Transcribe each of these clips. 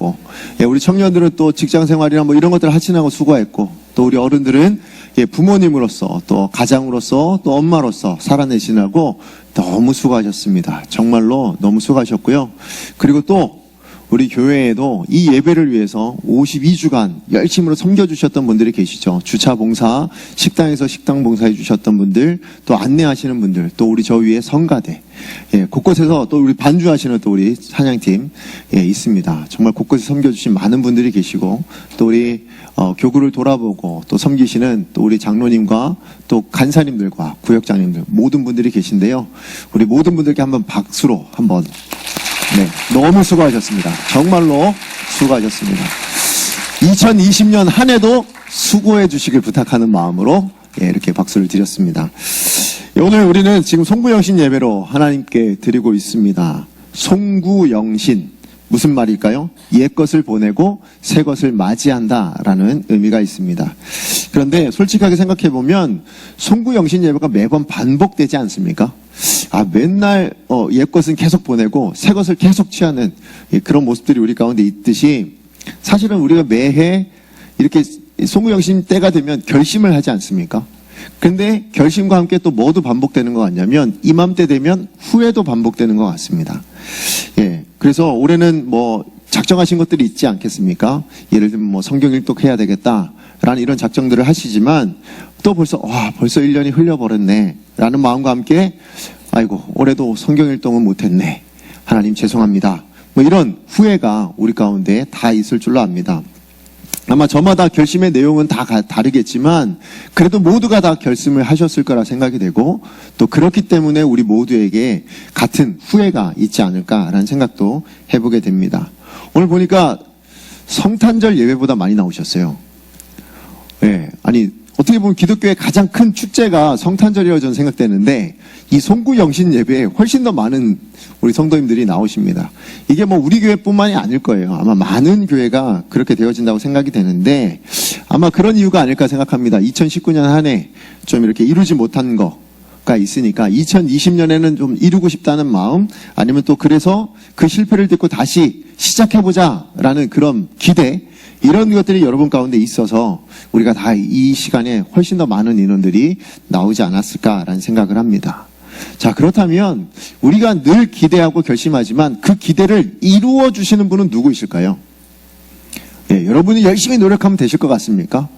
수고했고, 우리 청년들은 또 직장 생활이나 뭐 이런 것들을 하시느라고 수고했고, 또 우리 어른들은 부모님으로서 또 가장으로서 또 엄마로서 살아내시느라고 너무 수고하셨습니다. 정말로 너무 수고하셨고요. 그리고 또 우리 교회에도 이 예배를 위해서 52주간 열심으로 섬겨주셨던 분들이 계시죠. 주차 봉사, 식당에서 식당 봉사해 주셨던 분들, 또 안내하시는 분들, 또 우리 저 위에 성가대, 곳곳에서 또 우리 반주하시는 또 우리 찬양팀, 있습니다. 정말 곳곳에 섬겨주신 많은 분들이 계시고, 또 우리, 교구를 돌아보고 또 섬기시는 또 우리 장로님과 또 간사님들과 구역장님들, 모든 분들이 계신데요. 우리 모든 분들께 한번 박수로 한번 너무 수고하셨습니다. 정말로 수고하셨습니다. 2020년 한 해도 수고해 주시길 부탁하는 마음으로 이렇게 박수를 드렸습니다. 오늘 우리는 지금 송구영신 예배로 하나님께 드리고 있습니다. 송구영신, 무슨 말일까요? 옛 것을 보내고 새 것을 맞이한다라는 의미가 있습니다. 그런데 솔직하게 생각해 보면 송구영신 예배가 매번 반복되지 않습니까? 맨날 옛 것은 계속 보내고 새 것을 계속 취하는 그런 모습들이 우리 가운데 있듯이, 사실은 우리가 매해 이렇게 송구영신 때가 되면 결심을 하지 않습니까? 근데 결심과 함께 또 뭐도 반복되는 것 같냐면 이맘때 되면 후회도 반복되는 것 같습니다. 그래서 올해는 뭐 작정하신 것들이 있지 않겠습니까? 예를 들면 뭐 성경 일독해야 되겠다라는 이런 작정들을 하시지만 또 벌써 1년이 흘려버렸네 라는 마음과 함께 아이고 올해도 성경 일독은 못했네, 하나님 죄송합니다, 뭐 이런 후회가 우리 가운데 다 있을 줄로 압니다. 아마 저마다 결심의 내용은 다 다르겠지만 그래도 모두가 다 결심을 하셨을 거라 생각이 되고, 또 그렇기 때문에 우리 모두에게 같은 후회가 있지 않을까라는 생각도 해보게 됩니다. 오늘 보니까 성탄절 예배보다 많이 나오셨어요. 어떻게 보면 기독교의 가장 큰 축제가 성탄절이라고 저는 생각되는데 이 송구영신 예배에 훨씬 더 많은 우리 성도님들이 나오십니다. 이게 뭐 우리 교회뿐만이 아닐 거예요. 아마 많은 교회가 그렇게 되어진다고 생각이 되는데 아마 그런 이유가 아닐까 생각합니다. 2019년 한 해 좀 이렇게 이루지 못한 거가 있으니까 2020년에는 좀 이루고 싶다는 마음, 아니면 또 그래서 그 실패를 듣고 다시 시작해보자라는 그런 기대, 이런 것들이 여러분 가운데 있어서 우리가 다 이 시간에 훨씬 더 많은 인원들이 나오지 않았을까라는 생각을 합니다. 자, 그렇다면 우리가 늘 기대하고 결심하지만 그 기대를 이루어 주시는 분은 누구이실까요? 여러분이 열심히 노력하면 되실 것 같습니까?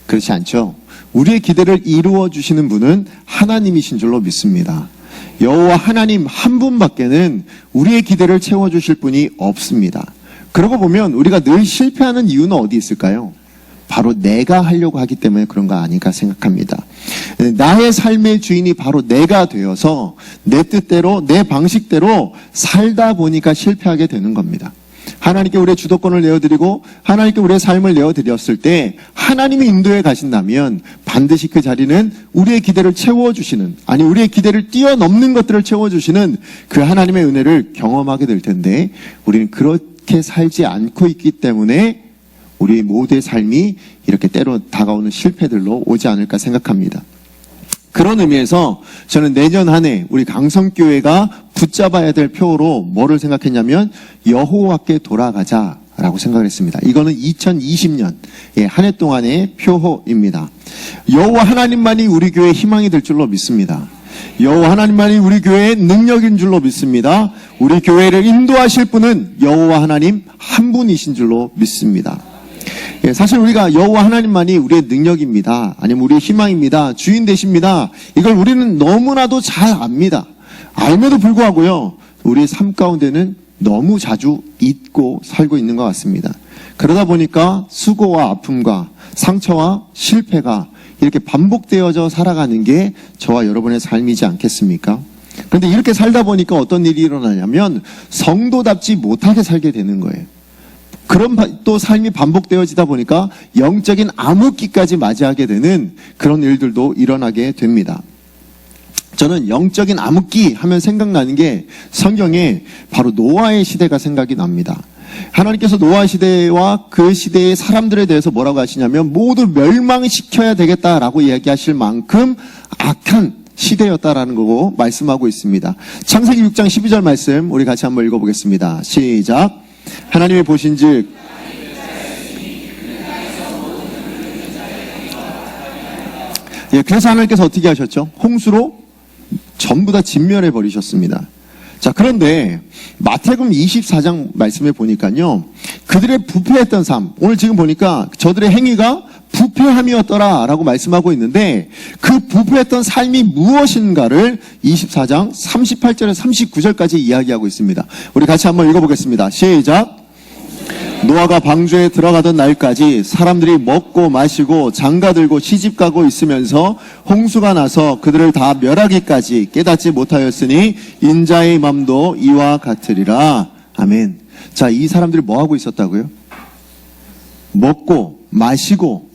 그렇지 않죠. 우리의 기대를 이루어 주시는 분은 하나님이신 줄로 믿습니다. 여호와 하나님 한 분밖에는 우리의 기대를 채워주실 분이 없습니다. 그러고 보면 우리가 늘 실패하는 이유는 어디 있을까요? 바로 내가 하려고 하기 때문에 그런 거 아닐까 생각합니다. 나의 삶의 주인이 바로 내가 되어서 내 뜻대로 내 방식대로 살다 보니까 실패하게 되는 겁니다. 하나님께 우리의 주도권을 내어드리고 하나님께 우리의 삶을 내어드렸을 때 하나님이 인도해 가신다면 반드시 그 자리는 우리의 기대를 채워주시는, 아니 우리의 기대를 뛰어넘는 것들을 채워주시는 그 하나님의 은혜를 경험하게 될 텐데 우리는 그렇게 살지 않고 있기 때문에 우리 모두의 삶이 이렇게 때로 다가오는 실패들로 오지 않을까 생각합니다. 그런 의미에서 저는 내년 한 해 우리 강성교회가 붙잡아야 될 표로 뭐를 생각했냐면 여호와께 돌아가자라고 생각을 했습니다. 이거는 2020년 한 해 동안의 표호입니다. 여호와 하나님만이 우리 교회의 희망이 될 줄로 믿습니다. 여호와 하나님만이 우리 교회의 능력인 줄로 믿습니다. 우리 교회를 인도하실 분은 여호와 하나님 한 분이신 줄로 믿습니다. 사실 우리가 여호와 하나님만이 우리의 능력입니다, 아니면 우리의 희망입니다, 주인 되십니다, 이걸 우리는 너무나도 잘 압니다. 알면도 불구하고요, 우리의 삶 가운데는 너무 자주 잊고 살고 있는 것 같습니다. 그러다 보니까 수고와 아픔과 상처와 실패가 이렇게 반복되어져 살아가는 게 저와 여러분의 삶이지 않겠습니까? 그런데 이렇게 살다 보니까 어떤 일이 일어나냐면 성도답지 못하게 살게 되는 거예요. 그런 또 삶이 반복되어지다 보니까 영적인 암흑기까지 맞이하게 되는 그런 일들도 일어나게 됩니다. 저는 영적인 암흑기 하면 생각나는 게 성경에 바로 노아의 시대가 생각이 납니다. 하나님께서 노아 시대와 그 시대의 사람들에 대해서 뭐라고 하시냐면 모두 멸망시켜야 되겠다라고 이야기하실 만큼 악한 시대였다라는 거고 말씀하고 있습니다. 창세기 6장 12절 말씀 우리 같이 한번 읽어보겠습니다. 시작. 하나님의 보신즉 예, 그래서 하나님께서 어떻게 하셨죠? 홍수로 전부 다 진멸해 버리셨습니다. 자, 그런데 마태복음 24장 말씀에 보니까요, 그들의 부패했던 삶, 오늘 지금 보니까 저들의 행위가 부패함이었더라라고 말씀하고 있는데, 그 부패했던 삶이 무엇인가를 24장 38절에서 39절까지 이야기하고 있습니다. 우리 같이 한번 읽어보겠습니다. 시작. 노아가 방주에 들어가던 날까지 사람들이 먹고 마시고 장가들고 시집가고 있으면서 홍수가 나서 그들을 다 멸하기까지 깨닫지 못하였으니 인자의 맘도 이와 같으리라. 아멘. 자, 이 사람들이 뭐 하고 있었다고요? 먹고 마시고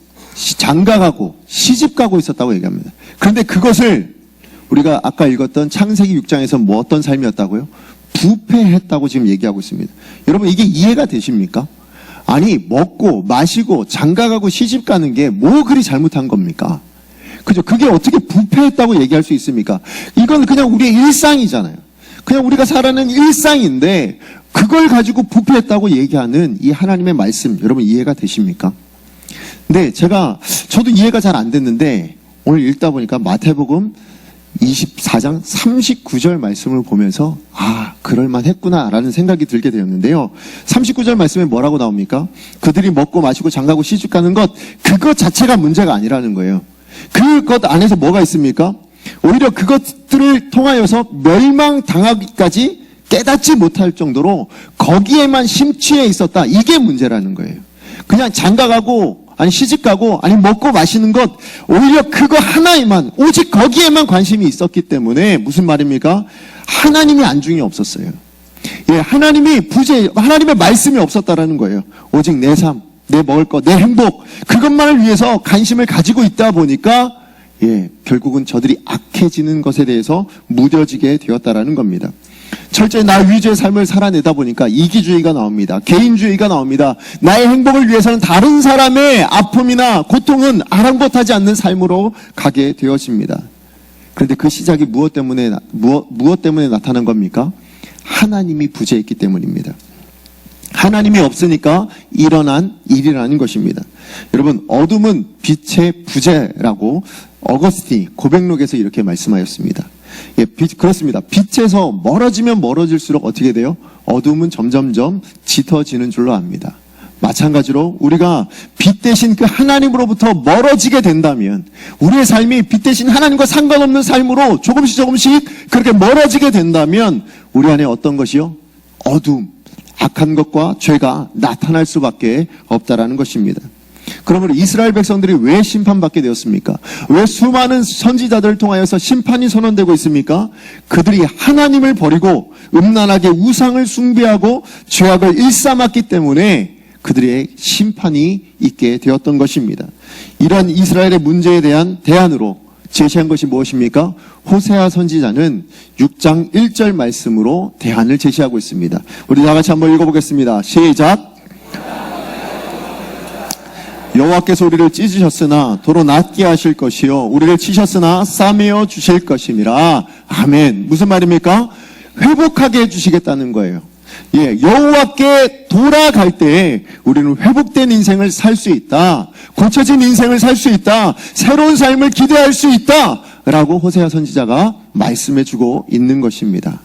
장가가고 시집가고 있었다고 얘기합니다. 그런데 그것을 우리가 아까 읽었던 창세기 6장에서 뭐 어떤 삶이었다고요? 부패했다고 지금 얘기하고 있습니다. 여러분, 이게 이해가 되십니까? 아니, 먹고 마시고 장가가고 시집가는 게 뭐 그리 잘못한 겁니까? 그죠? 그게 어떻게 부패했다고 얘기할 수 있습니까? 이건 그냥 우리의 일상이잖아요. 그냥 우리가 살아가는 일상인데 그걸 가지고 부패했다고 얘기하는 이 하나님의 말씀, 여러분 이해가 되십니까? 근데 저도 이해가 잘 안 됐는데 오늘 읽다 보니까 마태복음 24장 39절 말씀을 보면서 그럴만 했구나라는 생각이 들게 되었는데요. 39절 말씀에 뭐라고 나옵니까? 그들이 먹고 마시고 장가고 시집가는 것, 그것 자체가 문제가 아니라는 거예요. 그것 안에서 뭐가 있습니까? 오히려 그것들을 통하여서 멸망당하기까지 깨닫지 못할 정도로 거기에만 심취해 있었다. 이게 문제라는 거예요. 그냥 장가가고 아니 시집가고 아니 먹고 마시는 것, 오히려 그거 하나에만, 오직 거기에만 관심이 있었기 때문에 무슨 말입니까? 하나님이 안중이 없었어요. 예, 하나님의 말씀이 없었다라는 거예요. 오직 내 삶, 내 먹을 것, 내 행복, 그것만을 위해서 관심을 가지고 있다 보니까 결국은 저들이 악해지는 것에 대해서 무뎌지게 되었다라는 겁니다. 철저히 나 위주의 삶을 살아내다 보니까 이기주의가 나옵니다. 개인주의가 나옵니다. 나의 행복을 위해서는 다른 사람의 아픔이나 고통은 아랑곳하지 않는 삶으로 가게 되어집니다. 그런데 그 시작이 무엇 때문에 나타난 겁니까? 하나님이 부재했기 때문입니다. 하나님이 없으니까 일어난 일이라는 것입니다. 여러분, 어둠은 빛의 부재라고 어거스틴 고백록에서 이렇게 말씀하였습니다. 그렇습니다. 빛에서 멀어지면 멀어질수록 어떻게 돼요? 어둠은 점점점 짙어지는 줄로 압니다. 마찬가지로 우리가 빛 대신 그 하나님으로부터 멀어지게 된다면, 우리의 삶이 빛 대신 하나님과 상관없는 삶으로 조금씩 그렇게 멀어지게 된다면 우리 안에 어떤 것이요? 어둠, 악한 것과 죄가 나타날 수밖에 없다라는 것입니다. 그러므로 이스라엘 백성들이 왜 심판받게 되었습니까? 왜 수많은 선지자들을 통하여서 심판이 선언되고 있습니까? 그들이 하나님을 버리고 음란하게 우상을 숭배하고 죄악을 일삼았기 때문에 그들의 심판이 있게 되었던 것입니다. 이러한 이스라엘의 문제에 대한 대안으로 제시한 것이 무엇입니까? 호세아 선지자는 6장 1절 말씀으로 대안을 제시하고 있습니다. 우리 다 같이 한번 읽어보겠습니다. 시작. 여호와께서 우리를 찢으셨으나 도로 낫게 하실 것이요 우리를 치셨으나 싸매어 주실 것임이라. 아멘. 무슨 말입니까? 회복하게 해주시겠다는 거예요. 여호와께 돌아갈 때 우리는 회복된 인생을 살 수 있다. 고쳐진 인생을 살 수 있다. 새로운 삶을 기대할 수 있다. 라고 호세아 선지자가 말씀해주고 있는 것입니다.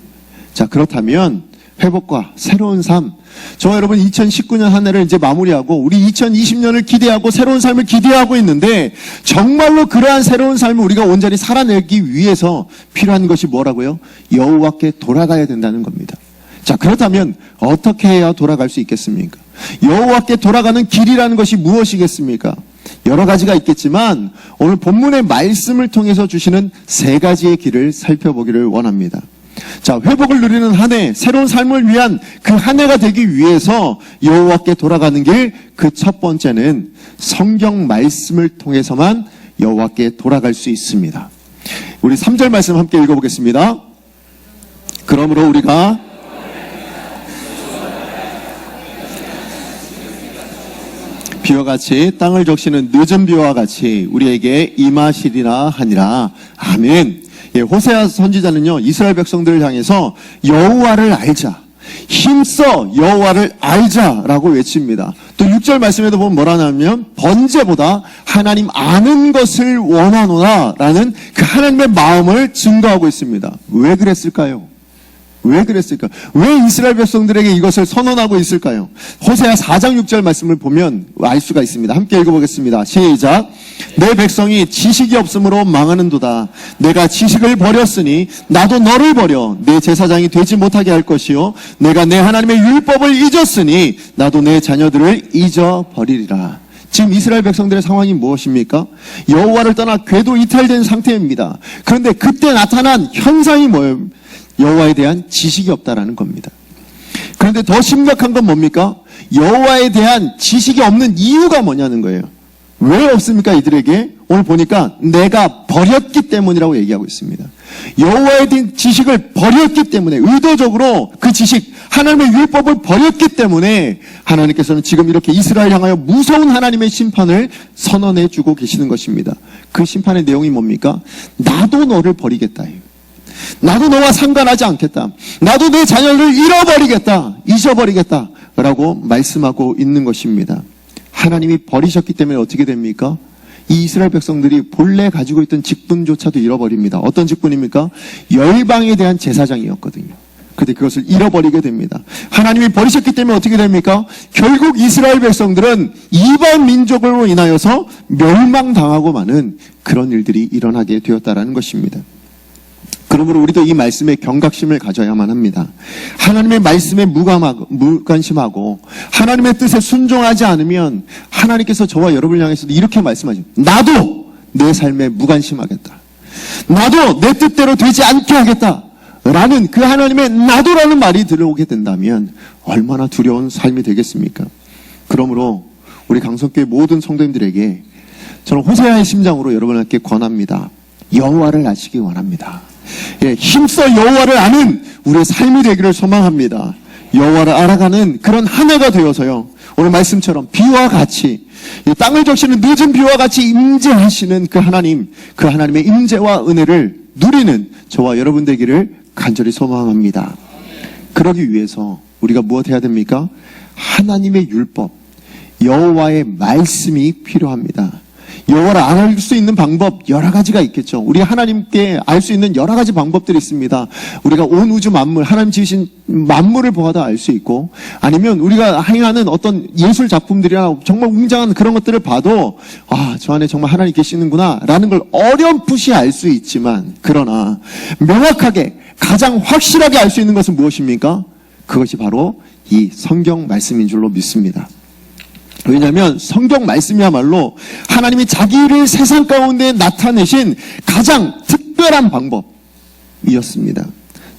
자, 그렇다면 회복과 새로운 삶, 저와 여러분 2019년 한 해를 이제 마무리하고 우리 2020년을 기대하고 새로운 삶을 기대하고 있는데, 정말로 그러한 새로운 삶을 우리가 온전히 살아내기 위해서 필요한 것이 뭐라고요? 여호와께 돌아가야 된다는 겁니다. 자, 그렇다면 어떻게 해야 돌아갈 수 있겠습니까? 여호와께 돌아가는 길이라는 것이 무엇이겠습니까? 여러 가지가 있겠지만 오늘 본문의 말씀을 통해서 주시는 세 가지의 길을 살펴보기를 원합니다. 자, 회복을 누리는 한 해, 새로운 삶을 위한 그 한 해가 되기 위해서 여호와께 돌아가는 길, 그 첫 번째는 성경 말씀을 통해서만 여호와께 돌아갈 수 있습니다. 우리 3절 말씀 함께 읽어보겠습니다. 그러므로 우리가 비와 같이 땅을 적시는 늦은 비와 같이 우리에게 임하시리라 하니라. 아멘. 호세아 선지자는요, 이스라엘 백성들을 향해서 여호와를 알자, 힘써 여호와를 알자라고 외칩니다. 또 6절 말씀에도 보면 뭐라 하냐면 번제보다 하나님 아는 것을 원하노라라는 그 하나님의 마음을 증거하고 있습니다. 왜 그랬을까요? 왜 그랬을까? 왜 이스라엘 백성들에게 이것을 선언하고 있을까요? 호세아 4장 6절 말씀을 보면 알 수가 있습니다. 함께 읽어보겠습니다. 시작. 내 백성이 지식이 없으므로 망하는도다. 내가 지식을 버렸으니 나도 너를 버려 내 제사장이 되지 못하게 할 것이요 내가 내 하나님의 율법을 잊었으니 나도 내 자녀들을 잊어버리리라. 지금 이스라엘 백성들의 상황이 무엇입니까? 여호와를 떠나 궤도 이탈된 상태입니다. 그런데 그때 나타난 현상이 뭐예요? 여호와에 대한 지식이 없다라는 겁니다. 그런데 더 심각한 건 뭡니까? 여호와에 대한 지식이 없는 이유가 뭐냐는 거예요. 왜 없습니까? 이들에게 오늘 보니까 내가 버렸기 때문이라고 얘기하고 있습니다. 여호와에 대한 지식을 버렸기 때문에, 의도적으로 그 지식, 하나님의 율법을 버렸기 때문에 하나님께서는 지금 이렇게 이스라엘 향하여 무서운 하나님의 심판을 선언해 주고 계시는 것입니다. 그 심판의 내용이 뭡니까? 나도 너를 버리겠다. 나도 너와 상관하지 않겠다. 나도 내 자녀를 잃어버리겠다. 잊어버리겠다. 라고 말씀하고 있는 것입니다. 하나님이 버리셨기 때문에 어떻게 됩니까? 이 이스라엘 백성들이 본래 가지고 있던 직분조차도 잃어버립니다. 어떤 직분입니까? 열방에 대한 제사장이었거든요. 그런데 그것을 잃어버리게 됩니다. 하나님이 버리셨기 때문에 어떻게 됩니까? 결국 이스라엘 백성들은 이방 민족으로 인하여서 멸망당하고 마는 그런 일들이 일어나게 되었다라는 것입니다. 그러므로 우리도 이 말씀에 경각심을 가져야만 합니다. 하나님의 말씀에 무관심하고 하나님의 뜻에 순종하지 않으면 하나님께서 저와 여러분을 향해서도 이렇게 말씀하죠. 나도 내 삶에 무관심하겠다. 나도 내 뜻대로 되지 않게 하겠다. 라는 그 하나님의 나도라는 말이 들어오게 된다면 얼마나 두려운 삶이 되겠습니까? 그러므로 우리 강성교회 모든 성도님들에게 저는 호세아의 심장으로 여러분에게 권합니다. 여호와를 아시기 원합니다. 예, 힘써 여호와를 아는 우리의 삶이 되기를 소망합니다. 여호와를 알아가는 그런 한 해가 되어서요, 오늘 말씀처럼 비와 같이, 땅을 적시는 늦은 비와 같이 임재하시는 그 하나님, 그 하나님의 임재와 은혜를 누리는 저와 여러분 되기를 간절히 소망합니다. 그러기 위해서 우리가 무엇 해야 됩니까? 하나님의 율법, 여호와의 말씀이 필요합니다. 여호와를 알 수 있는 방법 여러 가지가 있겠죠. 우리 하나님께 알 수 있는 여러 가지 방법들이 있습니다. 우리가 온 우주 만물, 하나님 지으신 만물을 보아도 알 수 있고, 아니면 우리가 행하는 어떤 예술 작품들이나 정말 웅장한 그런 것들을 봐도 저 안에 정말 하나님 계시는구나 라는 걸 어렴풋이 알 수 있지만, 그러나 명확하게 가장 확실하게 알 수 있는 것은 무엇입니까? 그것이 바로 이 성경 말씀인 줄로 믿습니다. 왜냐하면 성경 말씀이야말로 하나님이 자기를 세상 가운데 나타내신 가장 특별한 방법이었습니다.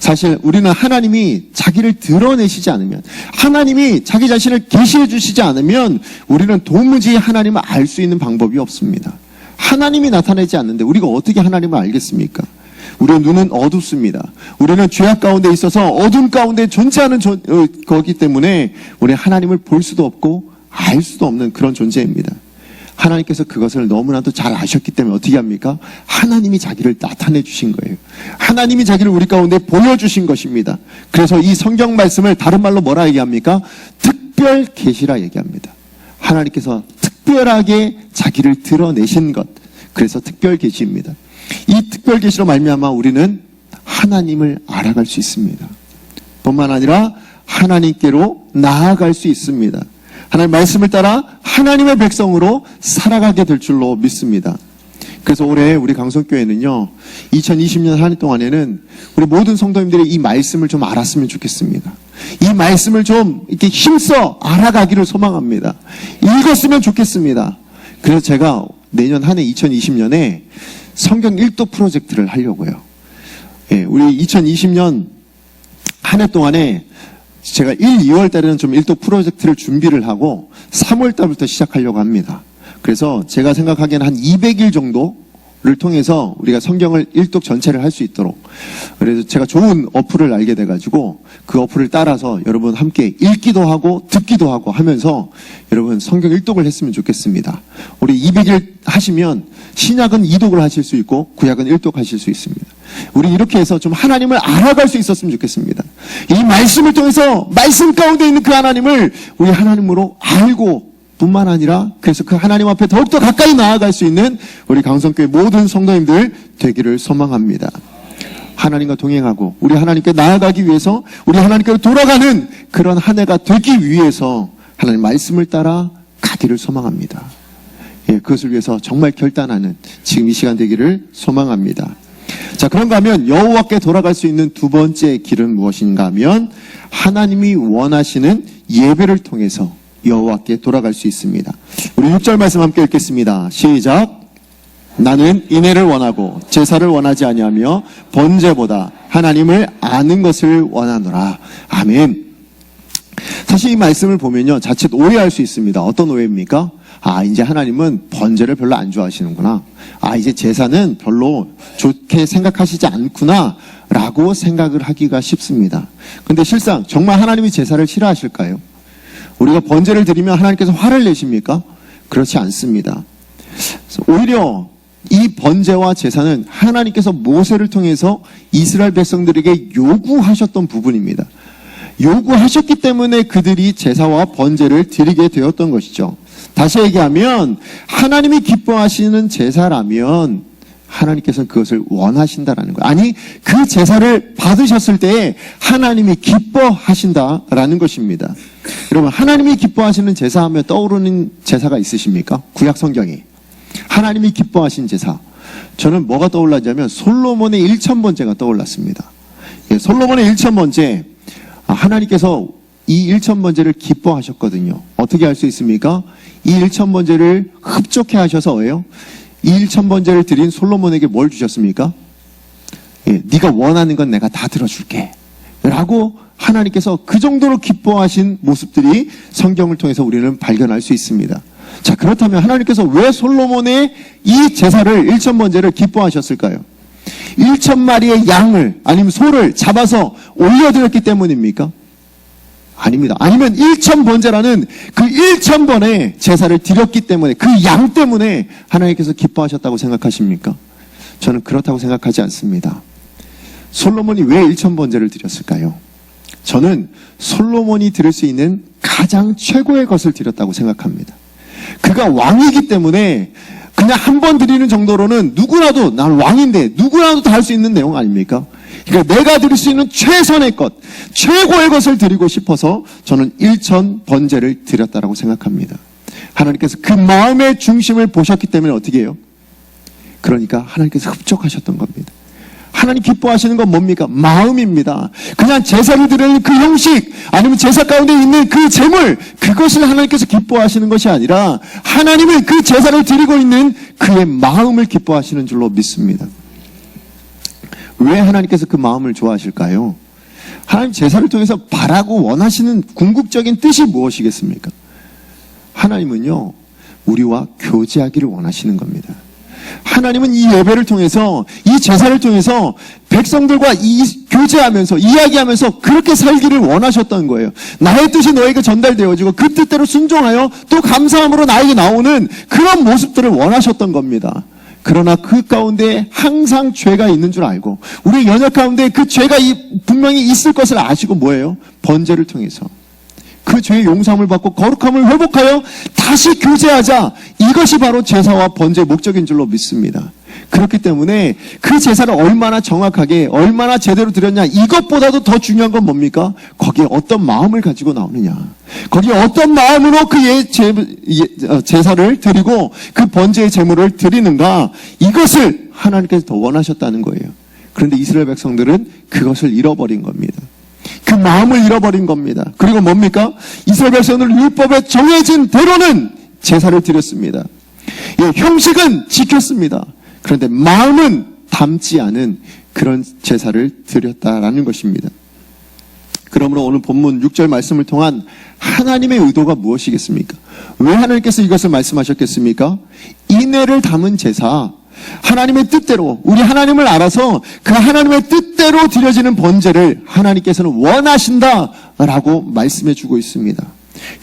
사실 우리는 하나님이 자기를 드러내시지 않으면, 하나님이 자기 자신을 계시해 주시지 않으면 우리는 도무지 하나님을 알 수 있는 방법이 없습니다. 하나님이 나타내지 않는데 우리가 어떻게 하나님을 알겠습니까? 우리의 눈은 어둡습니다. 우리는 죄악 가운데 있어서 어둠 가운데 존재하는 거기 때문에 우리는 하나님을 볼 수도 없고 알 수도 없는 그런 존재입니다. 하나님께서 그것을 너무나도 잘 아셨기 때문에 어떻게 합니까? 하나님이 자기를 나타내 주신 거예요. 하나님이 자기를 우리 가운데 보여주신 것입니다. 그래서 이 성경 말씀을 다른 말로 뭐라 얘기합니까? 특별 계시라 얘기합니다. 하나님께서 특별하게 자기를 드러내신 것, 그래서 특별 계시입니다. 이 특별 계시로 말미암아 우리는 하나님을 알아갈 수 있습니다. 뿐만 아니라 하나님께로 나아갈 수 있습니다. 하나님 말씀을 따라 하나님의 백성으로 살아가게 될 줄로 믿습니다. 그래서 올해 우리 강성교회는요, 2020년 한 해 동안에는 우리 모든 성도님들이 이 말씀을 좀 알았으면 좋겠습니다. 이 말씀을 좀 이렇게 힘써 알아가기를 소망합니다. 읽었으면 좋겠습니다. 그래서 제가 내년 한 해 2020년에 성경 일독 프로젝트를 하려고요. 예, 우리 2020년 한 해 동안에 제가 1, 2월 달에는 좀 일독 프로젝트를 준비를 하고 3월 달부터 시작하려고 합니다. 그래서 제가 생각하기에는 한 200일 정도 를 통해서 우리가 성경을 일독 전체를 할 수 있도록, 그래서 제가 좋은 어플을 알게 돼가지고 그 어플을 따라서 여러분 함께 읽기도 하고 듣기도 하고 하면서 여러분 성경 일독을 했으면 좋겠습니다. 우리 200일 하시면 신약은 2독을 하실 수 있고 구약은 1독 하실 수 있습니다. 우리 이렇게 해서 좀 하나님을 알아갈 수 있었으면 좋겠습니다. 이 말씀을 통해서 말씀 가운데 있는 그 하나님을 우리 하나님으로 알고 뿐만 아니라 그래서 그 하나님 앞에 더욱더 가까이 나아갈 수 있는 우리 강성교회 모든 성도님들 되기를 소망합니다. 하나님과 동행하고 우리 하나님께 나아가기 위해서 우리 하나님께로 돌아가는 그런 한 해가 되기 위해서 하나님 말씀을 따라 가기를 소망합니다. 예, 그것을 위해서 정말 결단하는 지금 이 시간 되기를 소망합니다. 자, 그런가 하면 여호와께 돌아갈 수 있는 두 번째 길은 무엇인가 하면 하나님이 원하시는 예배를 통해서 여호와께 돌아갈 수 있습니다. 우리 6절 말씀 함께 읽겠습니다. 시작. 나는 인애를 원하고 제사를 원하지 아니하며 번제보다 하나님을 아는 것을 원하노라. 아멘. 사실 이 말씀을 보면요, 자칫 오해할 수 있습니다. 어떤 오해입니까? 아, 이제 하나님은 번제를 별로 안 좋아하시는구나. 아, 이제 제사는 별로 좋게 생각하시지 않구나 라고 생각을 하기가 쉽습니다. 근데 실상 정말 하나님이 제사를 싫어하실까요? 우리가 번제를 드리면 하나님께서 화를 내십니까? 그렇지 않습니다. 오히려 이 번제와 제사는 하나님께서 모세를 통해서 이스라엘 백성들에게 요구하셨던 부분입니다. 요구하셨기 때문에 그들이 제사와 번제를 드리게 되었던 것이죠. 다시 얘기하면 하나님이 기뻐하시는 제사라면 하나님께서는 그것을 원하신다라는 거예요. 아니, 그 제사를 받으셨을 때 하나님이 기뻐하신다라는 것입니다. 여러분, 하나님이 기뻐하시는 제사하면 떠오르는 제사가 있으십니까? 구약 성경에 하나님이 기뻐하신 제사, 저는 뭐가 떠올랐냐면 솔로몬의 1000번제가 떠올랐습니다. 예, 솔로몬의 1000번제, 하나님께서 이 1000번제를 기뻐하셨거든요. 어떻게 할 수 있습니까? 이 1000번제를 흡족해 하셔서 왜요? 이 1000번제를 드린 솔로몬에게 뭘 주셨습니까? 예, 네가 원하는 건 내가 다 들어줄게 라고 하나님께서 그 정도로 기뻐하신 모습들이 성경을 통해서 우리는 발견할 수 있습니다. 자, 그렇다면 하나님께서 왜 솔로몬의 이 제사를 1000번제를 기뻐하셨을까요? 1000마리의 양을 아니면 소를 잡아서 올려드렸기 때문입니까? 아닙니다. 아니면 1000번제라는 그 1000번의 제사를 드렸기 때문에 그 양 때문에 하나님께서 기뻐하셨다고 생각하십니까? 저는 그렇다고 생각하지 않습니다. 솔로몬이 왜 1000번제를 드렸을까요? 저는 솔로몬이 드릴 수 있는 가장 최고의 것을 드렸다고 생각합니다. 그가 왕이기 때문에 그냥 한 번 드리는 정도로는 누구라도, 난 왕인데 누구라도 다 할 수 있는 내용 아닙니까? 그러니까 내가 드릴 수 있는 최선의 것, 최고의 것을 드리고 싶어서 저는 1000번제를 드렸다라고 생각합니다. 하나님께서 그 마음의 중심을 보셨기 때문에 어떻게 해요? 그러니까 하나님께서 흡족하셨던 겁니다. 하나님 기뻐하시는 건 뭡니까? 마음입니다. 그냥 제사를 드리는 그 형식, 아니면 제사 가운데 있는 그 제물, 그것을 하나님께서 기뻐하시는 것이 아니라 하나님은 그 제사를 드리고 있는 그의 마음을 기뻐하시는 줄로 믿습니다. 왜 하나님께서 그 마음을 좋아하실까요? 하나님 제사를 통해서 바라고 원하시는 궁극적인 뜻이 무엇이겠습니까? 하나님은요, 우리와 교제하기를 원하시는 겁니다. 하나님은 이 예배를 통해서, 이 제사를 통해서 백성들과 교제하면서, 이야기하면서 그렇게 살기를 원하셨던 거예요. 나의 뜻이 너에게 전달되어지고 그 뜻대로 순종하여 또 감사함으로 나에게 나오는 그런 모습들을 원하셨던 겁니다. 그러나 그 가운데 항상 죄가 있는 줄 알고, 우리 연약 가운데 그 죄가 분명히 있을 것을 아시고 뭐예요? 번제를 통해서 그 죄의 용서함을 받고 거룩함을 회복하여 다시 교제하자. 이것이 바로 제사와 번제의 목적인 줄로 믿습니다. 그렇기 때문에 그 제사를 얼마나 정확하게, 얼마나 제대로 드렸냐, 이것보다도 더 중요한 건 뭡니까? 거기에 어떤 마음을 가지고 나오느냐, 거기에 어떤 마음으로 그 제사를 드리고 그 번제의 제물을 드리는가, 이것을 하나님께서 더 원하셨다는 거예요. 그런데 이스라엘 백성들은 그것을 잃어버린 겁니다. 그 마음을 잃어버린 겁니다. 그리고 뭡니까? 이스라엘 백성들은 율법에 정해진 대로는 제사를 드렸습니다. 예, 형식은 지켰습니다. 그런데 마음은 담지 않은 그런 제사를 드렸다라는 것입니다. 그러므로 오늘 본문 6절 말씀을 통한 하나님의 의도가 무엇이겠습니까? 왜 하나님께서 이것을 말씀하셨겠습니까? 인애를 담은 제사, 하나님의 뜻대로, 우리 하나님을 알아서 그 하나님의 뜻대로 드려지는 번제를 하나님께서는 원하신다라고 말씀해 주고 있습니다.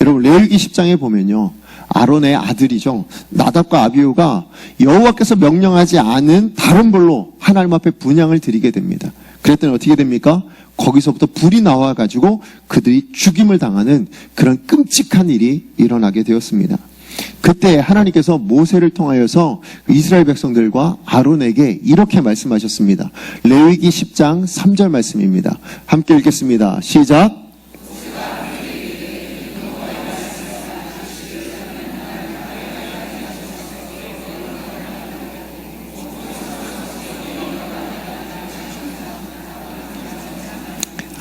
여러분, 레위기 10장에 보면요, 아론의 아들이죠, 나답과 아비후가 여호와께서 명령하지 않은 다른 벌로 하나님 앞에 분향을 드리게 됩니다. 그랬더니 어떻게 됩니까? 거기서부터 불이 나와가지고 그들이 죽임을 당하는 그런 끔찍한 일이 일어나게 되었습니다. 그때 하나님께서 모세를 통하여서 이스라엘 백성들과 아론에게 이렇게 말씀하셨습니다. 레위기 10장 3절 말씀입니다. 함께 읽겠습니다. 시작.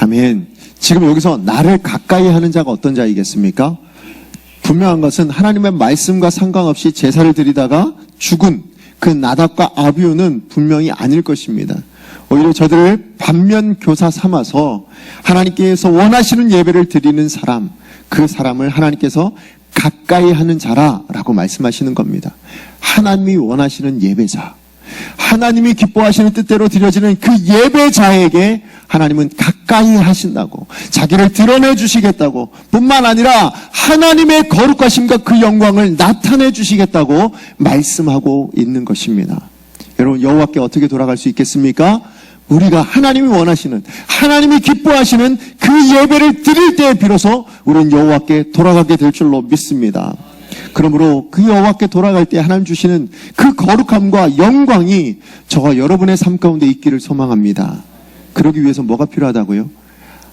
아멘. 지금 여기서 나를 가까이 하는 자가 어떤 자이겠습니까? 분명한 것은 하나님의 말씀과 상관없이 제사를 드리다가 죽은 그 나답과 아비후는 분명히 아닐 것입니다. 오히려 저들을 반면교사 삼아서 하나님께서 원하시는 예배를 드리는 사람, 그 사람을 하나님께서 가까이 하는 자라라고 말씀하시는 겁니다. 하나님이 원하시는 예배자, 하나님이 기뻐하시는 뜻대로 드려지는 그 예배자에게 하나님은 가까이 하신다고, 자기를 드러내 주시겠다고, 뿐만 아니라 하나님의 거룩하심과 그 영광을 나타내 주시겠다고 말씀하고 있는 것입니다. 여러분, 여호와께 어떻게 돌아갈 수 있겠습니까? 우리가 하나님이 원하시는, 하나님이 기뻐하시는 그 예배를 드릴 때에 비로소 우리는 여호와께 돌아가게 될 줄로 믿습니다. 그러므로 그 여호와께 돌아갈 때 하나님 주시는 그 거룩함과 영광이 저와 여러분의 삶 가운데 있기를 소망합니다. 그러기 위해서 뭐가 필요하다고요?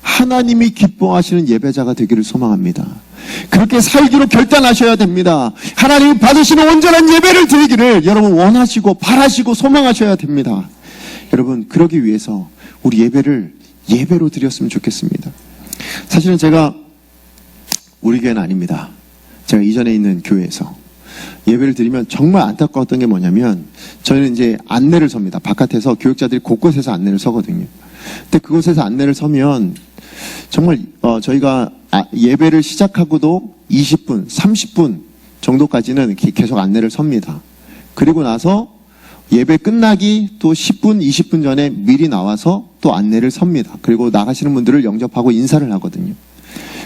하나님이 기뻐하시는 예배자가 되기를 소망합니다. 그렇게 살기로 결단하셔야 됩니다. 하나님이 받으시는 온전한 예배를 드리기를 여러분 원하시고 바라시고 소망하셔야 됩니다. 여러분, 그러기 위해서 우리 예배를 예배로 드렸으면 좋겠습니다. 사실은 제가 우리 교회는 아닙니다. 제가 이전에 있는 교회에서 예배를 드리면 정말 안타까웠던 게 뭐냐면, 저희는 이제 안내를 섭니다. 바깥에서 교육자들이 곳곳에서 안내를 서거든요. 근데 그곳에서 안내를 서면 정말 저희가 예배를 시작하고도 20분, 30분 정도까지는 계속 안내를 섭니다. 그리고 나서 예배 끝나기 또 10분, 20분 전에 미리 나와서 또 안내를 섭니다. 그리고 나가시는 분들을 영접하고 인사를 하거든요.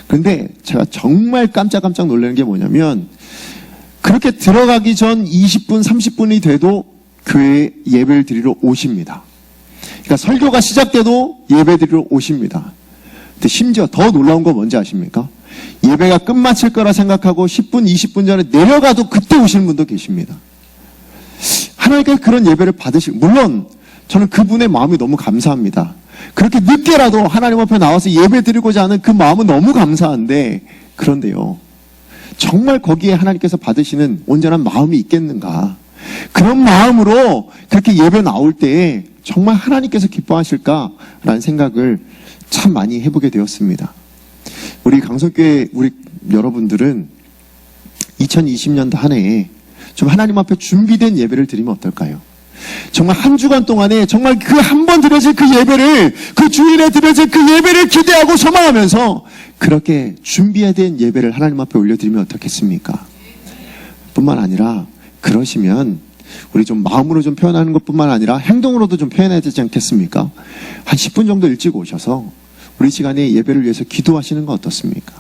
그런데 제가 정말 깜짝깜짝 놀라는 게 뭐냐면, 그렇게 들어가기 전 20분, 30분이 돼도 교회에 예배를 드리러 오십니다. 그러니까 설교가 시작돼도 예배 드리러 오십니다. 근데 심지어 더 놀라운 거 뭔지 아십니까? 예배가 끝마칠 거라 생각하고 10분, 20분 전에 내려가도 그때 오시는 분도 계십니다. 하나님께서 그런 예배를 물론 저는 그분의 마음이 너무 감사합니다. 그렇게 늦게라도 하나님 앞에 나와서 예배 드리고자 하는 그 마음은 너무 감사한데, 그런데요, 정말 거기에 하나님께서 받으시는 온전한 마음이 있겠는가? 그런 마음으로 그렇게 예배 나올 때 정말 하나님께서 기뻐하실까라는 생각을 참 많이 해보게 되었습니다. 우리 강석교회 우리 여러분들은 2020년도 한 해에 좀 하나님 앞에 준비된 예배를 드리면 어떨까요? 정말 한 주간 동안에 정말 그 한 번 드려질 그 예배를, 그 주일에 드려질 그 예배를 기대하고 소망하면서 그렇게 준비된 예배를 하나님 앞에 올려드리면 어떻겠습니까? 뿐만 아니라 그러시면 우리 좀 마음으로 좀 표현하는 것뿐만 아니라 행동으로도 좀 표현해야 되지 않겠습니까? 한 10분 정도 일찍 오셔서 우리 시간에 예배를 위해서 기도하시는 건 어떻습니까?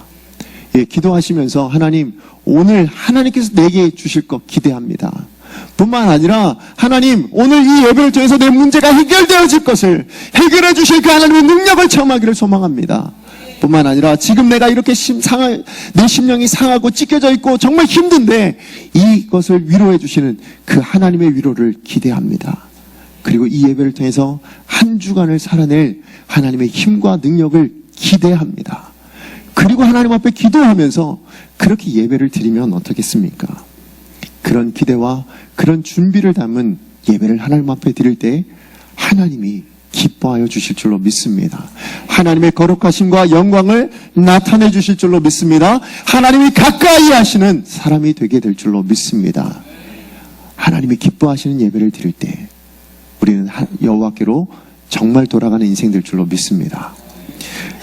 예, 기도하시면서 하나님, 오늘 하나님께서 내게 주실 것 기대합니다. 뿐만 아니라 하나님, 오늘 이 예배를 통해서 내 문제가 해결되어질 것을 해결해 주실 그 하나님의 능력을 체험하기를 소망합니다. 뿐만 아니라 지금 내가 이렇게 내 심령이 상하고 찢겨져 있고 정말 힘든데 이것을 위로해 주시는 그 하나님의 위로를 기대합니다. 그리고 이 예배를 통해서 한 주간을 살아낼 하나님의 힘과 능력을 기대합니다. 그리고 하나님 앞에 기도하면서 그렇게 예배를 드리면 어떻겠습니까? 그런 기대와 그런 준비를 담은 예배를 하나님 앞에 드릴 때 하나님이 기뻐하여 주실 줄로 믿습니다. 하나님의 거룩하심과 영광을 나타내 주실 줄로 믿습니다. 하나님이 가까이 하시는 사람이 되게 될 줄로 믿습니다. 하나님이 기뻐하시는 예배를 드릴 때 우리는 여호와께로 정말 돌아가는 인생 될 줄로 믿습니다.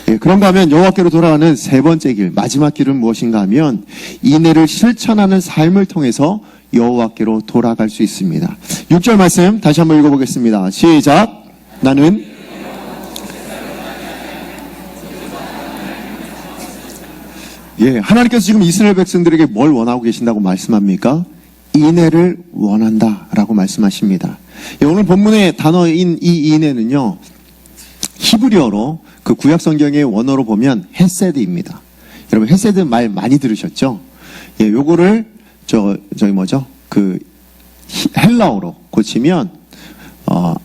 예, 그런가 하면 여호와께로 돌아가는 세 번째 길, 마지막 길은 무엇인가 하면 인애를 실천하는 삶을 통해서 여호와께로 돌아갈 수 있습니다. 6절 말씀 다시 한번 읽어보겠습니다. 시작. 나는 하나님께서 지금 이스라엘 백성들에게 뭘 원하고 계신다고 말씀합니까? 인애를 원한다라고 말씀하십니다. 오늘 본문의 단어인 이 인애는요, 히브리어로 그 구약 성경의 원어로 보면 헤세드입니다. 여러분 헤세드 말 많이 들으셨죠? 요거를 그 헬라어로 고치면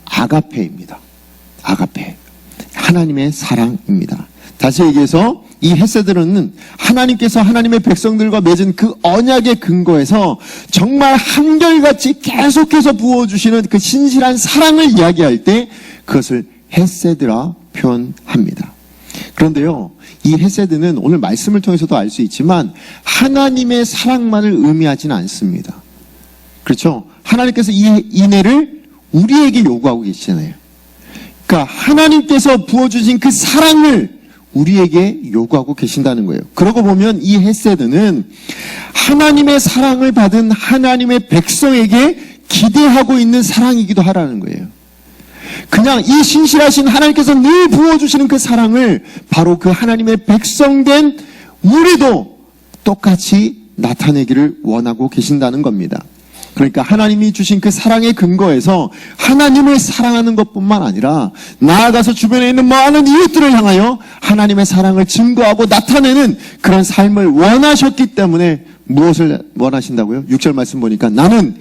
아가페입니다. 아가페. 하나님의 사랑입니다. 다시 얘기해서 이 헤세드는 하나님께서 하나님의 백성들과 맺은 그 언약의 근거에서 정말 한결같이 계속해서 부어주시는 그 신실한 사랑을 이야기할 때 그것을 헤세드라 표현합니다. 그런데요, 이 헤세드는 오늘 말씀을 통해서도 알 수 있지만 하나님의 사랑만을 의미하지는 않습니다. 그렇죠? 하나님께서 이 인애를 우리에게 요구하고 계시잖아요. 그러니까 하나님께서 부어주신 그 사랑을 우리에게 요구하고 계신다는 거예요. 그러고 보면 이 헤세드는 하나님의 사랑을 받은 하나님의 백성에게 기대하고 있는 사랑이기도 하라는 거예요. 그냥 이 신실하신 하나님께서 늘 부어주시는 그 사랑을 바로 그 하나님의 백성된 우리도 똑같이 나타내기를 원하고 계신다는 겁니다. 그러니까 하나님이 주신 그 사랑의 근거에서 하나님을 사랑하는 것뿐만 아니라 나아가서 주변에 있는 많은 이웃들을 향하여 하나님의 사랑을 증거하고 나타내는 그런 삶을 원하셨기 때문에 무엇을 원하신다고요? 6절 말씀 보니까 나는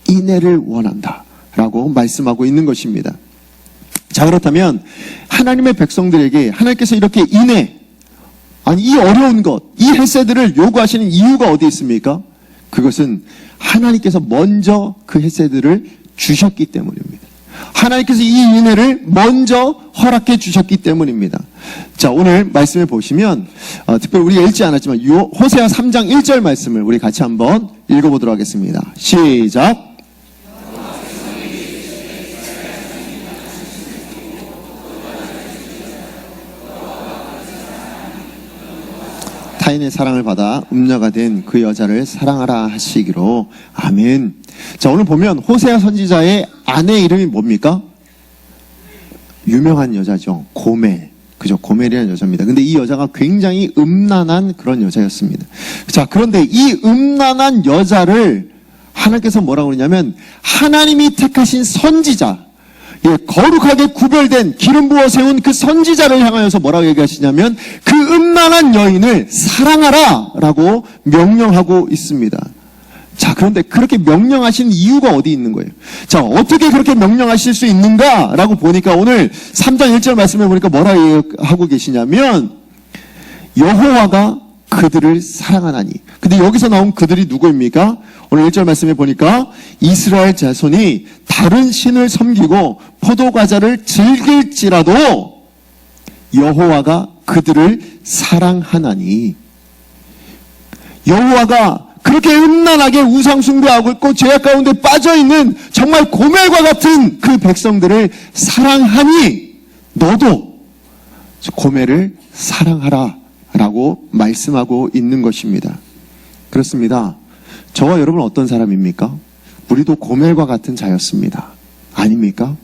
인애를 원한다 라고 말씀하고 있는 것입니다. 자, 그렇다면 하나님의 백성들에게 하나님께서 이렇게 인애, 아니 이 어려운 것, 이 헤세드를 요구하시는 이유가 어디 있습니까? 그것은 하나님께서 먼저 그 헤세드를 주셨기 때문입니다. 하나님께서 이 인애를 먼저 허락해 주셨기 때문입니다. 자, 오늘 말씀을 보시면 특별히 우리가 읽지 않았지만 호세아 3장 1절 말씀을 우리 같이 한번 읽어보도록 하겠습니다. 시작. 타인의 사랑을 받아 음녀가 된 그 여자를 사랑하라 하시기로. 아멘. 자, 오늘 보면 호세아 선지자의 아내 이름이 뭡니까? 유명한 여자죠. 고멜. 그죠? 고멜이라는 여자입니다. 근데 이 여자가 굉장히 음란한 그런 여자였습니다. 자, 그런데 이 음란한 여자를 하나님께서 뭐라고 그러냐면 하나님이 택하신 선지자, 거룩하게 구별된 기름 부어 세운 그 선지자를 향하여서 뭐라고 얘기하시냐면 그 음란한 여인을 사랑하라 라고 명령하고 있습니다. 자, 그런데 그렇게 명령하신 이유가 어디 있는 거예요? 자, 어떻게 그렇게 명령하실 수 있는가 라고 보니까 오늘 3장 1절 말씀에 보니까 뭐라고 하고 계시냐면 여호와가 그들을 사랑하나니. 근데 여기서 나온 그들이 누구입니까? 오늘 1절 말씀에 보니까 이스라엘 자손이 다른 신을 섬기고 포도과자를 즐길지라도 여호와가 그들을 사랑하나니. 여호와가 그렇게 음란하게 우상숭배하고 있고 죄악 가운데 빠져있는 정말 고멜과 같은 그 백성들을 사랑하니 너도 고멜을 사랑하라 라고 말씀하고 있는 것입니다. 그렇습니다. 저와 여러분은 어떤 사람입니까? 우리도 고멜과 같은 자였습니다. 아닙니까?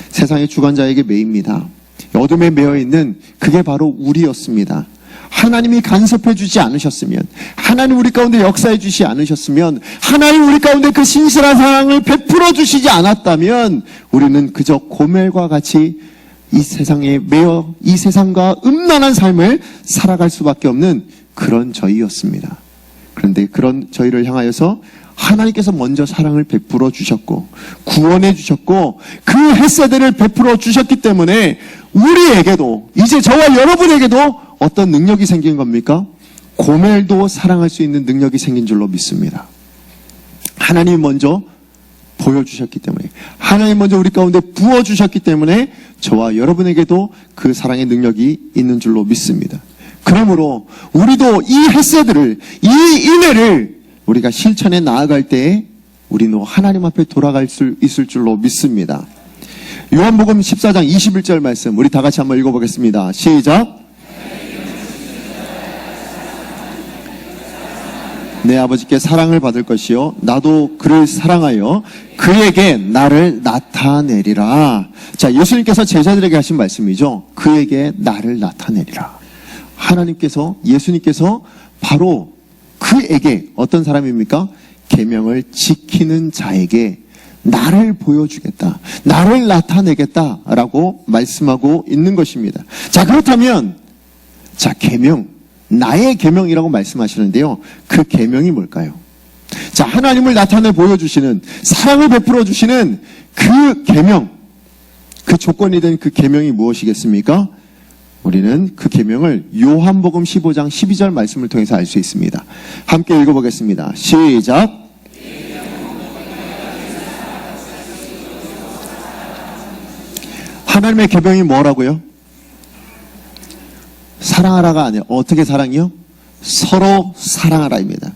세상의 주관자에게 매입니다. 어둠에 매여 있는 그게 바로 우리였습니다. 하나님이 간섭해 주지 않으셨으면, 하나님 우리 가운데 역사해 주시지 않으셨으면, 하나님 우리 가운데 그 신실한 사랑을 베풀어 주시지 않았다면 우리는 그저 고멜과 같이 이 세상에 매여 이 세상과 음란한 삶을 살아갈 수밖에 없는 그런 저희였습니다. 그런데 그런 저희를 향하여서 하나님께서 먼저 사랑을 베풀어 주셨고 구원해 주셨고 그 헤세드를 베풀어 주셨기 때문에 우리에게도, 이제 저와 여러분에게도 어떤 능력이 생긴 겁니까? 고멜도 사랑할 수 있는 능력이 생긴 줄로 믿습니다. 하나님이 먼저 보여주셨기 때문에, 하나님 먼저 우리 가운데 부어주셨기 때문에 저와 여러분에게도 그 사랑의 능력이 있는 줄로 믿습니다. 그러므로 우리도 이 헤세드를, 이 인애를 우리가 실천해 나아갈 때에 우리는 하나님 앞에 돌아갈 수 있을 줄로 믿습니다. 요한복음 14장 21절 말씀 우리 다 같이 한번 읽어보겠습니다. 시작. 내 아버지께 사랑을 받을 것이요 나도 그를 사랑하여 그에게 나를 나타내리라. 자, 예수님께서 제자들에게 하신 말씀이죠. 그에게 나를 나타내리라. 하나님께서, 예수님께서 바로 그에게, 어떤 사람입니까? 계명을 지키는 자에게 나를 보여주겠다, 나를 나타내겠다라고 말씀하고 있는 것입니다. 자, 그렇다면 자, 계명, 나의 계명이라고 말씀하시는데요, 그 계명이 뭘까요? 자, 하나님을 나타내 보여주시는, 사랑을 베풀어 주시는 그 계명, 그 조건이 된 그 계명이 무엇이겠습니까? 우리는 그 계명을 요한복음 15장 12절 말씀을 통해서 알 수 있습니다. 함께 읽어보겠습니다. 시작. 하나님의 계명이 뭐라고요? 사랑하라가 아니에요. 어떻게 사랑이요? 서로 사랑하라입니다.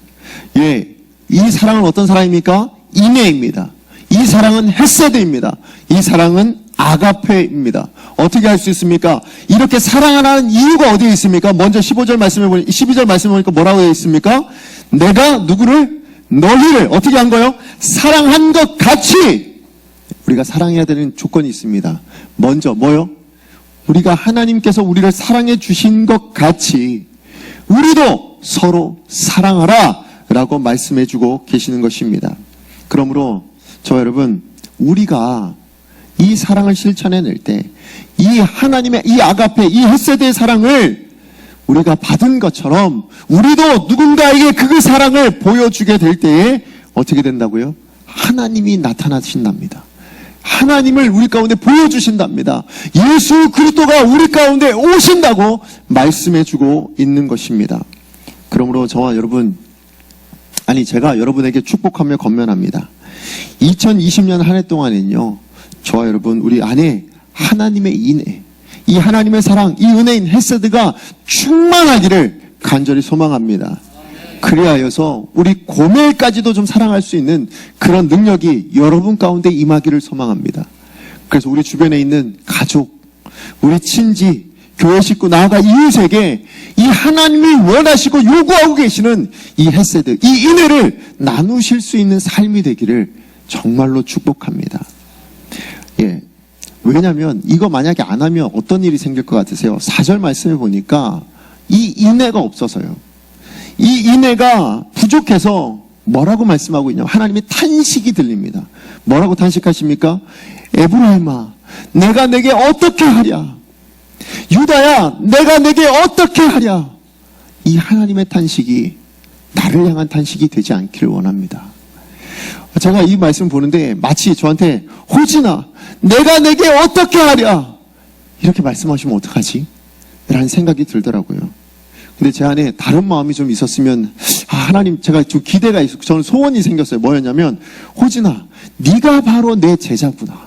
예, 이 사랑은 어떤 사랑입니까? 인애입니다. 이 사랑은 헤세드입니다. 이 사랑은 아가페입니다. 어떻게 할 수 있습니까? 이렇게 사랑하는 이유가 어디에 있습니까? 먼저 12절 말씀을 보니까 뭐라고 되어 있습니까? 내가 누구를? 너희를 어떻게 한 거요? 사랑한 것 같이. 우리가 사랑해야 되는 조건이 있습니다. 먼저 뭐요? 우리가 하나님께서 우리를 사랑해 주신 것 같이 우리도 서로 사랑하라 라고 말씀해 주고 계시는 것입니다. 그러므로 저 여러분, 우리가 이 사랑을 실천해낼 때 이 하나님의 이 아가페, 이 헤세드의 사랑을 우리가 받은 것처럼 우리도 누군가에게 그 사랑을 보여주게 될 때에 어떻게 된다고요? 하나님이 나타나신답니다. 하나님을 우리 가운데 보여주신답니다. 예수 그리스도가 우리 가운데 오신다고 말씀해주고 있는 것입니다. 그러므로 저와 여러분, 제가 여러분에게 축복하며 건면합니다. 2020년 한 해 동안에는요, 저와 여러분, 우리 안에 하나님의 인애, 이 하나님의 사랑, 이 은혜인 헤세드가 충만하기를 간절히 소망합니다. 그리하여서 우리 고멜까지도 좀 사랑할 수 있는 그런 능력이 여러분 가운데 임하기를 소망합니다. 그래서 우리 주변에 있는 가족, 우리 친지, 교회 식구, 나아가 이웃에게 이 하나님이 원하시고 요구하고 계시는 이 헤세드, 이 인애를 나누실 수 있는 삶이 되기를 정말로 축복합니다. 예. 왜냐하면 이거 만약에 안 하면 어떤 일이 생길 것 같으세요? 4절 말씀을 보니까 이 인애가 없어서요. 이 인애가 부족해서 뭐라고 말씀하고 있냐면 하나님의 탄식이 들립니다. 뭐라고 탄식하십니까? 에브라임아, 내가 내게 어떻게 하랴? 유다야, 내가 내게 어떻게 하랴? 이 하나님의 탄식이 나를 향한 탄식이 되지 않기를 원합니다. 제가 이 말씀 보는데 마치 저한테 호진아, 내가 내게 어떻게 하랴? 이렇게 말씀하시면 어떡하지? 라는 생각이 들더라고요. 근데 제 안에 다른 마음이 좀 있었으면, 하나님, 제가 좀 기대가 있었고 저는 소원이 생겼어요. 뭐였냐면, 호진아, 네가 바로 내 제자구나.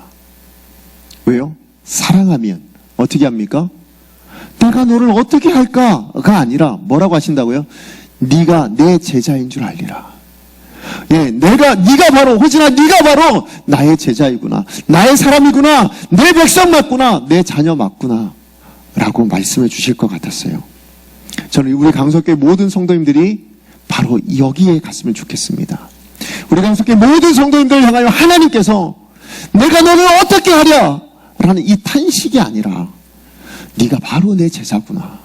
왜요? 사랑하면 어떻게 합니까? 내가 너를 어떻게 할까가 아니라 뭐라고 하신다고요? 네가 내 제자인 줄 알리라. 예, 네가 바로, 호진아, 네가 바로 나의 제자이구나, 나의 사람이구나, 내 백성 맞구나, 내 자녀 맞구나 라고 말씀해 주실 것 같았어요. 저는 우리 강석교회 모든 성도님들이 바로 여기에 갔으면 좋겠습니다. 우리 강석교회 모든 성도님들을 향하여 하나님께서 내가 너를 어떻게 하랴? 라는 이 탄식이 아니라 네가 바로 내 제자구나.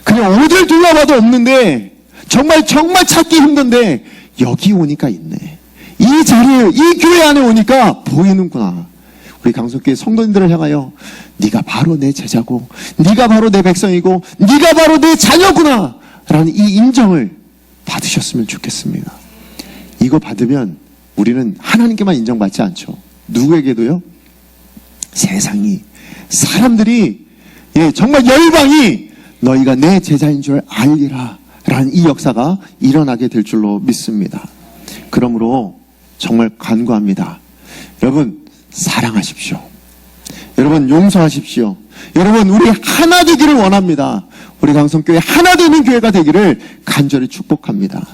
그냥 어딜 둘러봐도 없는데 정말 찾기 힘든데 여기 오니까 있네. 이 자리에, 이 교회 안에 오니까 보이는구나. 우리 강석교회 성도님들을 향하여 네가 바로 내 제자고, 네가 바로 내 백성이고, 네가 바로 내 자녀구나 라는 이 인정을 받으셨으면 좋겠습니다. 이거 받으면 우리는 하나님께만 인정받지 않죠. 누구에게도요? 세상이, 사람들이, 정말 열방이 너희가 내 제자인 줄 알리라 라는 이 역사가 일어나게 될 줄로 믿습니다. 그러므로 정말 간구합니다. 여러분, 사랑하십시오. 여러분, 용서하십시오. 여러분, 우리 하나 되기를 원합니다. 우리 강성교회 하나 되는 교회가 되기를 간절히 축복합니다.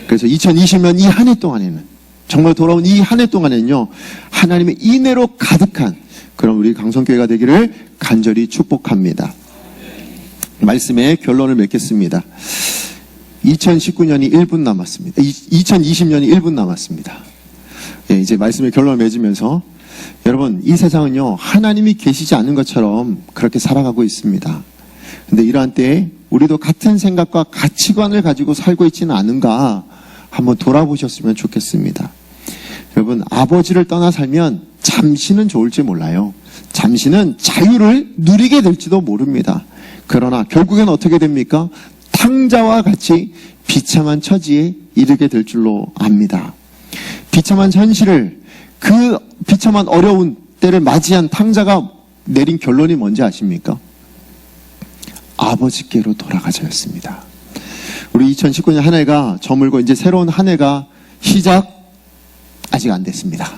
그래서 2020년 이 한 해 동안에는, 정말 돌아온 이 한 해 동안에는요, 하나님의 인애로 가득한 그런 우리 강성교회가 되기를 간절히 축복합니다. 말씀의 결론을 맺겠습니다. 2019년이 1분 남았습니다. 2020년이 1분 남았습니다. 예, 이제 말씀의 결론을 맺으면서 여러분, 이 세상은요, 하나님이 계시지 않은 것처럼 그렇게 살아가고 있습니다. 근데 이러한 때에 우리도 같은 생각과 가치관을 가지고 살고 있지는 않은가 한번 돌아보셨으면 좋겠습니다. 여러분, 아버지를 떠나 살면 잠시는 좋을지 몰라요. 잠시는 자유를 누리게 될지도 모릅니다. 그러나 결국엔 어떻게 됩니까? 탕자와 같이 비참한 처지에 이르게 될 줄로 압니다. 비참한 현실을, 그 비참한 어려운 때를 맞이한 탕자가 내린 결론이 뭔지 아십니까? 아버지께로 돌아가자였습니다. 우리 2019년 한 해가 저물고 이제 새로운 한 해가 아직 안 됐습니다.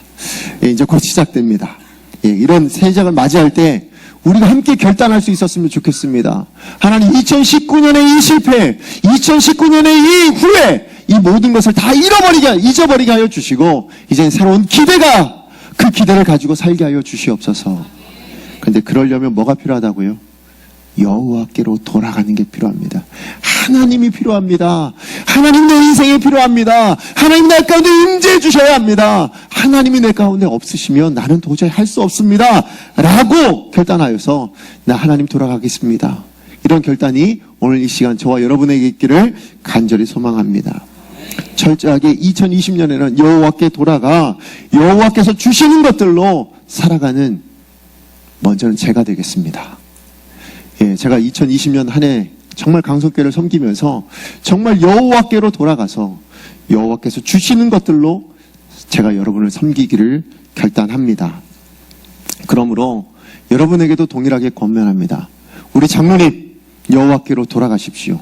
예, 이제 곧 시작됩니다. 예, 이런 새 시작을 맞이할 때 우리가 함께 결단할 수 있었으면 좋겠습니다. 하나님, 2019년의 이 실패, 2019년의 이 후회, 이 모든 것을 다 잊어버리게 하여 주시고 이제 새로운 기대가, 그 기대를 가지고 살게 하여 주시옵소서. 그런데 그러려면 뭐가 필요하다고요? 여호와께로 돌아가는 게 필요합니다. 하나님이 필요합니다. 하나님 내 인생에 필요합니다. 하나님 내 가운데 임재해 주셔야 합니다. 하나님이 내 가운데 없으시면 나는 도저히 할 수 없습니다. 라고 결단하여서 나 하나님 돌아가겠습니다. 이런 결단이 오늘 이 시간 저와 여러분에게 있기를 간절히 소망합니다. 철저하게 2020년에는 여호와께 돌아가 여호와께서 주시는 것들로 살아가는 먼저는 제가 되겠습니다. 예, 제가 2020년 한 해 정말 강성교회를 섬기면서 정말 여호와께로 돌아가서 여호와께서 주시는 것들로 제가 여러분을 섬기기를 결단합니다. 그러므로 여러분에게도 동일하게 권면합니다. 우리 장로님, 여호와께로 돌아가십시오.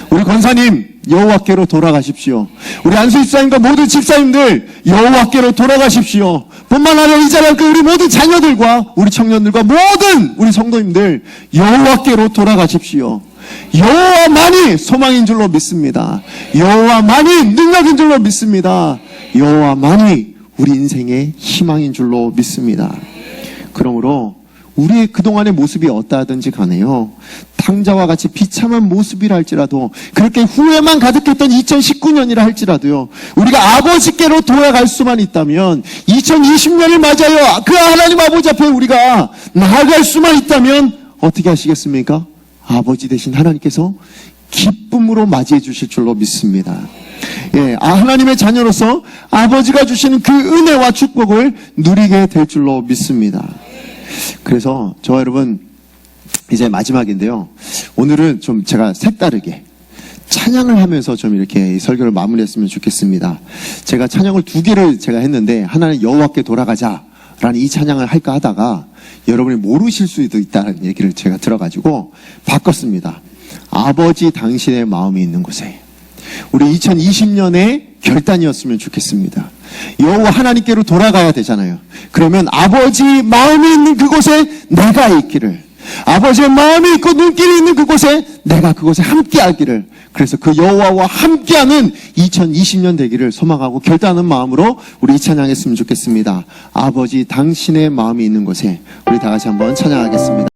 우리 권사님, 여호와께로 돌아가십시오. 우리 안수집사님과 모든 집사님들, 여호와께로 돌아가십시오. 뿐만 아니라 이 자리에 우리 모든 자녀들과 우리 청년들과 모든 우리 성도님들, 여호와께로 돌아가십시오. 여호와만이 소망인 줄로 믿습니다. 여호와만이 능력인 줄로 믿습니다. 여호와만이 우리 인생의 희망인 줄로 믿습니다. 그러므로 우리의 그동안의 모습이 어떠하든지 간에요, 탕자와 같이 비참한 모습이라 할지라도, 그렇게 후회만 가득했던 2019년이라 할지라도요, 우리가 아버지께로 돌아갈 수만 있다면, 2020년을 맞아요, 그 하나님 아버지 앞에 우리가 나아갈 수만 있다면 어떻게 하시겠습니까? 아버지 되신 하나님께서 기쁨으로 맞이해 주실 줄로 믿습니다. 예, 하나님의 자녀로서 아버지가 주시는 그 은혜와 축복을 누리게 될 줄로 믿습니다. 그래서 저와 여러분, 이제 마지막인데요, 오늘은 좀 제가 색다르게 찬양을 하면서 좀 이렇게 설교를 마무리했으면 좋겠습니다. 제가 찬양을 2개를 제가 했는데, 하나는 여호와께 돌아가자라는 이 찬양을 할까 하다가 여러분이 모르실 수도 있다는 얘기를 제가 들어가지고 바꿨습니다. 아버지 당신의 마음이 있는 곳에. 우리 2020년의 결단이었으면 좋겠습니다. 여호와 하나님께로 돌아가야 되잖아요. 그러면 아버지 마음이 있는 그곳에 내가 있기를, 아버지의 마음이 있고 눈길이 있는 그곳에 내가 그곳에 함께하기를, 그래서 그 여호와와 함께하는 2020년 되기를 소망하고 결단하는 마음으로 우리 이 찬양했으면 좋겠습니다. 아버지 당신의 마음이 있는 곳에. 우리 다 같이 한번 찬양하겠습니다.